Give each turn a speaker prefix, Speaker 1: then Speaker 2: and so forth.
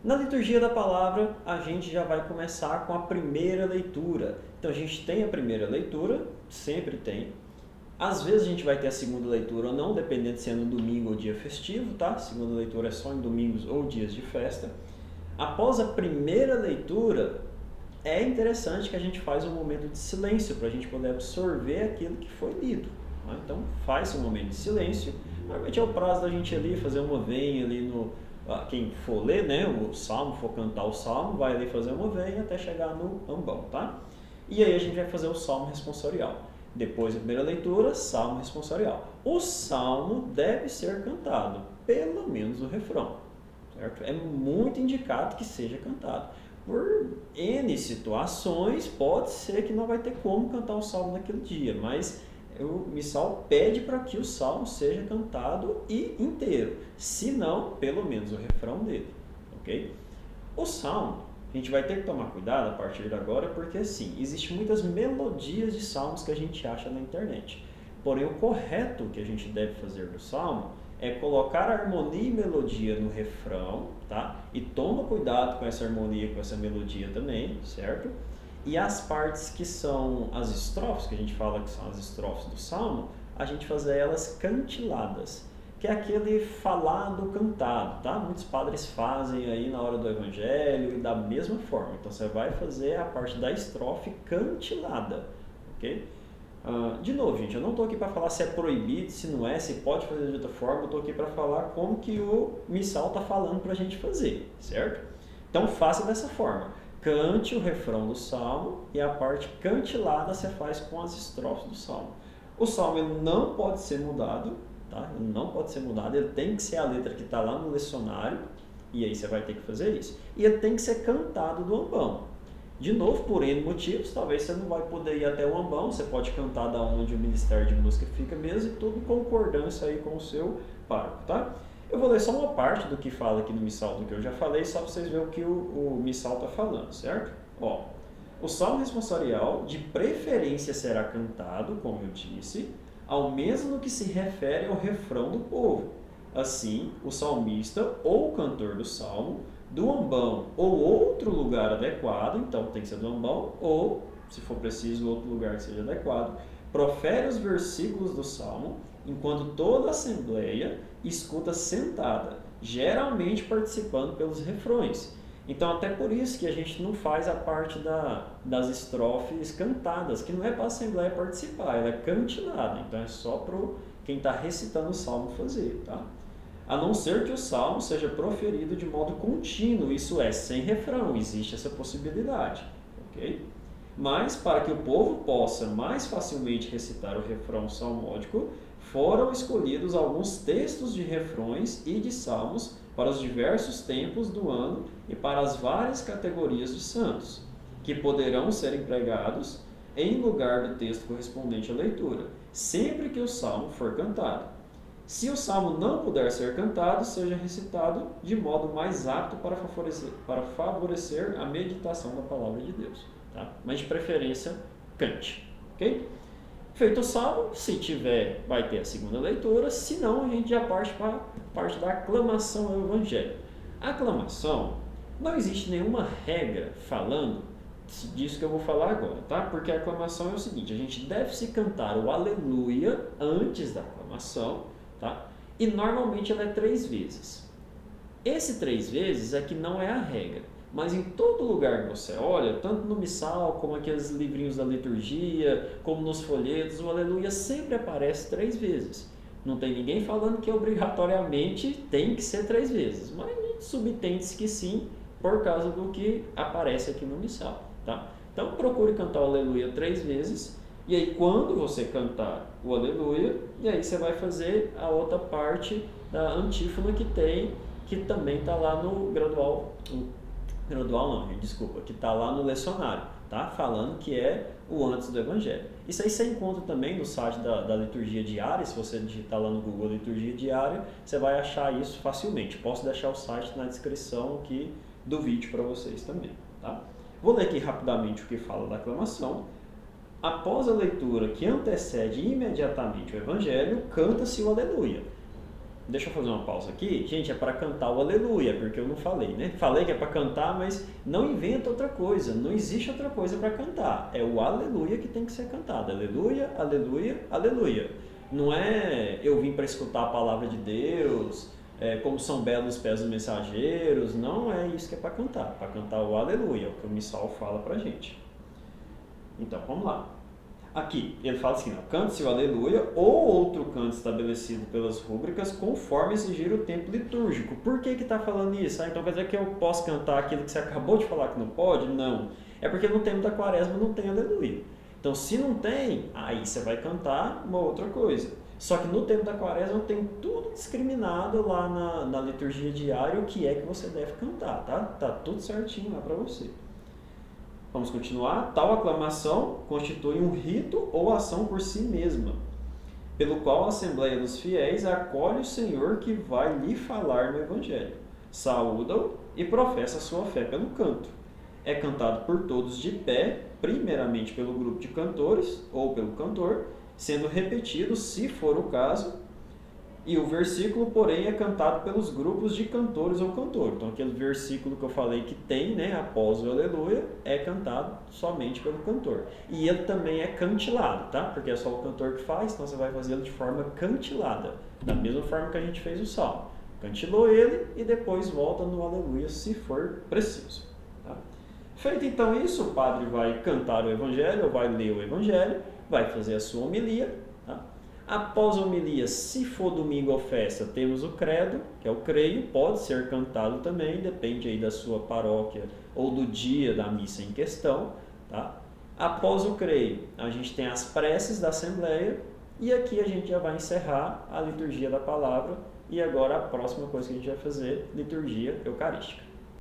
Speaker 1: Na liturgia da palavra, a gente já vai começar com a primeira leitura. Então a gente tem a primeira leitura, sempre tem. Às vezes a gente vai ter a segunda leitura ou não, dependendo se é no domingo ou dia festivo, tá? A segunda leitura é só em domingos ou dias de festa. Após a primeira leitura, é interessante que a gente faz um momento de silêncio para a gente poder absorver aquilo que foi lido. Né? Então faz um momento de silêncio. Normalmente é o prazo da gente ali fazer uma venha ali no, quem for ler, né, o salmo, for cantar o salmo, vai ali fazer uma venha até chegar no ambão, tá? E aí a gente vai fazer o salmo responsorial. Depois da primeira leitura, salmo responsorial. O salmo deve ser cantado, pelo menos o refrão, certo? É muito indicado que seja cantado. Por N situações, pode ser que não vai ter como cantar o salmo naquele dia, mas o missal pede para que o salmo seja cantado e inteiro, se não, pelo menos o refrão dele, ok? O salmo, a gente vai ter que tomar cuidado a partir de agora, porque assim, existem muitas melodias de salmos que a gente acha na internet. Porém, o correto que a gente deve fazer do salmo é colocar harmonia e melodia no refrão, tá? E toma cuidado com essa harmonia, com essa melodia também, certo? E as partes que são as estrofes, que a gente fala que são as estrofes do salmo, a gente fazer elas cantiladas, que é aquele falado cantado, tá? Muitos padres fazem aí na hora do evangelho e da mesma forma. Então você vai fazer a parte da estrofe cantilada, ok? De novo, gente, eu não estou aqui para falar se é proibido, se não é, se pode fazer de outra forma, eu estou aqui para falar como que o missal está falando para a gente fazer, certo? Então faça dessa forma. Cante o refrão do salmo e a parte cantilada você faz com as estrofes do salmo. O salmo ele não pode ser mudado, tá? Ele não pode ser mudado, ele tem que ser a letra que está lá no lecionário, e aí você vai ter que fazer isso. E ele tem que ser cantado do ambão. De novo, por N motivos, talvez você não vai poder ir até o ambão, você pode cantar da onde o Ministério de Música fica mesmo, e tudo em concordância aí com o seu pároco, tá? Eu vou ler só uma parte do que fala aqui no missal do que eu já falei, só para vocês verem o que o missal está falando, certo? Ó, o salmo responsorial de preferência será cantado, como eu disse, ao mesmo no que se refere ao refrão do povo. Assim, o salmista ou o cantor do salmo, do ambão ou outro lugar adequado, então tem que ser do ambão, ou, se for preciso, outro lugar que seja adequado, profere os versículos do salmo, enquanto toda a assembleia escuta sentada, geralmente participando pelos refrões. Então, até por isso que a gente não faz a parte das estrofes cantadas, que não é para a assembleia participar, ela é cantilada, então é só para quem está recitando o salmo fazer, tá? A não ser que o salmo seja proferido de modo contínuo, isso é, sem refrão, existe essa possibilidade, ok? Mas, para que o povo possa mais facilmente recitar o refrão salmódico, foram escolhidos alguns textos de refrões e de salmos para os diversos tempos do ano e para as várias categorias de santos, que poderão ser empregados em lugar do texto correspondente à leitura, sempre que o salmo for cantado. Se o salmo não puder ser cantado, seja recitado de modo mais apto para favorecer a meditação da palavra de Deus. Tá? Mas de preferência, cante. Ok? Feito o salmo, se tiver, vai ter a segunda leitura, se não, a gente já parte para a parte da aclamação ao Evangelho. A aclamação, não existe nenhuma regra falando disso que eu vou falar agora, tá? Porque a aclamação é o seguinte, a gente deve se cantar o aleluia antes da aclamação, tá? E normalmente ela é 3 vezes. Esse 3 vezes é que não é a regra, mas em todo lugar que você olha, tanto no missal, como aqueles livrinhos da liturgia, como nos folhetos, o aleluia sempre aparece 3 vezes. Não tem ninguém falando que obrigatoriamente tem que ser 3 vezes, mas subtende-se que sim, por causa do que aparece aqui no missal, tá? Então procure cantar o aleluia 3 vezes, e aí quando você cantar o aleluia, e aí você vai fazer a outra parte da antífona que também está lá no gradual não, desculpa, que está lá no lecionário, tá? Falando que é o antes do Evangelho. Isso aí você encontra também no site da liturgia diária, se você digitar lá no Google liturgia diária, você vai achar isso facilmente. Posso deixar o site na descrição aqui do vídeo para vocês também, tá? Vou ler aqui rapidamente o que fala da aclamação. Após a leitura que antecede imediatamente o Evangelho, canta-se o Aleluia. deixa eu fazer uma pausa aqui. Gente, é para cantar o aleluia, porque eu não falei, né? Falei que é para cantar, mas não inventa outra coisa. Não existe outra coisa para cantar. É o aleluia que tem que ser cantado. Aleluia, aleluia, aleluia. Não é eu vim para escutar a palavra de Deus, como são belos os pés dos mensageiros. Não é isso que é para cantar. É para cantar o aleluia, o que o missal fala para gente. Então, vamos lá. Aqui, ele fala assim, cante-se o aleluia ou outro canto estabelecido pelas rúbricas conforme exigir o tempo litúrgico. Por que está falando isso? Então quer dizer que eu posso cantar aquilo que você acabou de falar que não pode? Não. É porque no tempo da quaresma não tem aleluia. Então se não tem, aí você vai cantar uma outra coisa. Só que no tempo da quaresma tem tudo discriminado lá na liturgia diária o que é que você deve cantar, tá? Tá tudo certinho lá para você. Vamos continuar. Tal aclamação constitui um rito ou ação por si mesma, pelo qual a Assembleia dos Fiéis acolhe o Senhor que vai lhe falar no Evangelho, saúda-o e professa a sua fé pelo canto. É cantado por todos de pé, primeiramente pelo grupo de cantores ou pelo cantor, sendo repetido, se for o caso, e o versículo, porém, é cantado pelos grupos de cantores ou cantor. Então, aquele versículo que eu falei que tem, né, após o aleluia, é cantado somente pelo cantor. E ele também é cantilado, tá? Porque é só o cantor que faz, então você vai fazê-lo de forma cantilada. Da mesma forma que a gente fez o salmo. Cantilou ele e depois volta no aleluia, se for preciso. Tá? Feito então isso, o padre vai cantar o evangelho, ou vai ler o evangelho, vai fazer a sua homilia. Tá? Após a homilia, se for domingo ou festa, temos o credo, que é o creio, pode ser cantado também, depende aí da sua paróquia ou do dia da missa em questão. Tá? Após o creio, a gente tem as preces da Assembleia e aqui a gente já vai encerrar a liturgia da palavra e agora a próxima coisa que a gente vai fazer, liturgia eucarística.